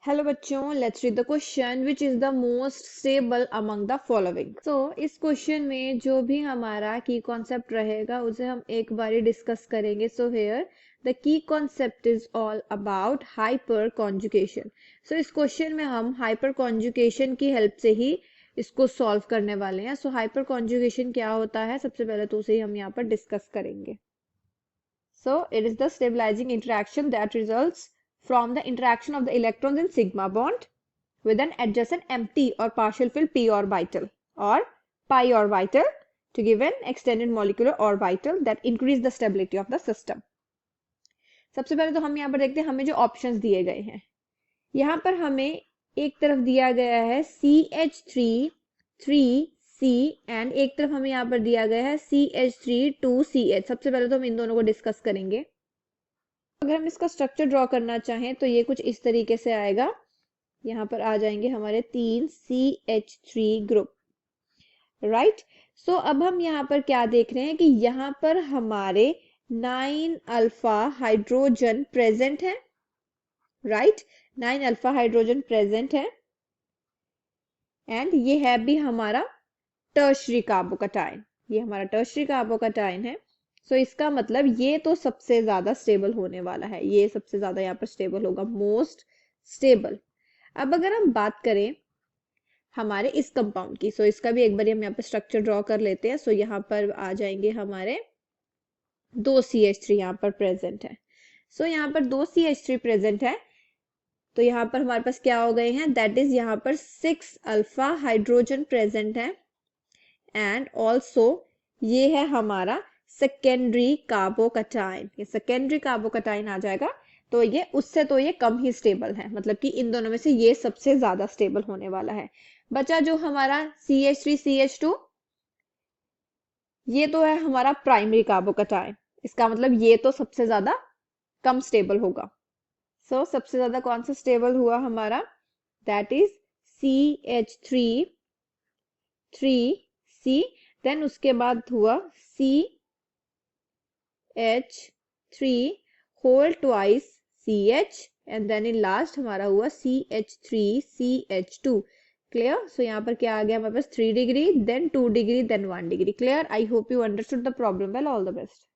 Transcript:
Hello बच्चों, let's read the question which is the most stable among the following. So इस question में जो भी हमारा की कॉन्सेप्ट रहेगा उसे हम एक बार डिस्कस करेंगे। So here the key concept is all about hyperconjugation. So इस क्वेश्चन में हम हाइपर कॉन्जुगेशन की हेल्प से ही इसको सॉल्व करने वाले हैं। सो हाइपर कॉन्जुगेशन क्या होता है, सबसे पहले तो उसे ही हम यहाँ पर डिस्कस करेंगे। So it is the stabilizing interaction that results from the interaction of the electrons in sigma bond with an adjacent empty or partial filled p orbital or pi orbital to give an extended molecular orbital that increase the stability of the system. सबसे पहले तो हम यहाँ पर देखते हैं हमें जो ऑप्शंस दिए गए हैं। यहाँ पर हमें एक तरफ दिया गया है CH3 3C एंड एक तरफ हमें यहाँ पर दिया गया है CH3 2CH। सबसे पहले तो हम इन दोनों को डिस्कस करेंगे। अगर हम इसका स्ट्रक्चर ड्रॉ करना चाहें तो ये कुछ इस तरीके से आएगा। यहाँ पर आ जाएंगे हमारे 3 CH3 ग्रुप, राइट। सो अब हम यहाँ पर क्या देख रहे हैं कि यहाँ पर हमारे 9 अल्फा हाइड्रोजन प्रेजेंट है, राइट। 9 अल्फा हाइड्रोजन प्रेजेंट है एंड ये है भी हमारा टर्शरी कार्बोकैटायन। ये हमारा टर्शरी कार्बोकैटायन है। सो इसका मतलब ये तो सबसे ज्यादा स्टेबल होने वाला है, ये सबसे ज्यादा यहाँ पर स्टेबल होगा, मोस्ट स्टेबल। अब अगर हम बात करें हमारे इस कंपाउंड की, सो इसका भी एक बार हम यहाँ पर स्ट्रक्चर ड्रॉ कर लेते हैं। सो यहाँ पर आ जाएंगे हमारे 2 CH3 यहाँ पर प्रेजेंट है। सो यहाँ पर 2 CH3 प्रेजेंट है तो यहाँ पर हमारे पास क्या हो गए हैं, दैट इज यहाँ पर 6 अल्फा हाइड्रोजन प्रेजेंट है एंड ऑल्सो ये है हमारा सेकेंडरी कार्बोकैटायन। ये सेकेंडरी कार्बोकैटायन आ जाएगा तो ये उससे तो ये कम ही स्टेबल है, मतलब कि इन दोनों में से ये सबसे ज्यादा स्टेबल होने वाला है। बचा जो हमारा CH3 CH2, ये तो है हमारा प्राइमरी कार्बोकैटायन। इसका मतलब ये तो सबसे ज्यादा कम स्टेबल होगा। सो सबसे ज्यादा कौन सा स्टेबल हुआ हमारा, that is CH3 3C, then उसके बाद हुआ CH3 whole twice CH and then in last हमारा हुआ CH3 CH2। क्लियर। सो यहाँ पर क्या आ गया हमारे पास 3 degree, then 2 degree, then 1 degree. Clear. I hope you understood the problem well. All the best.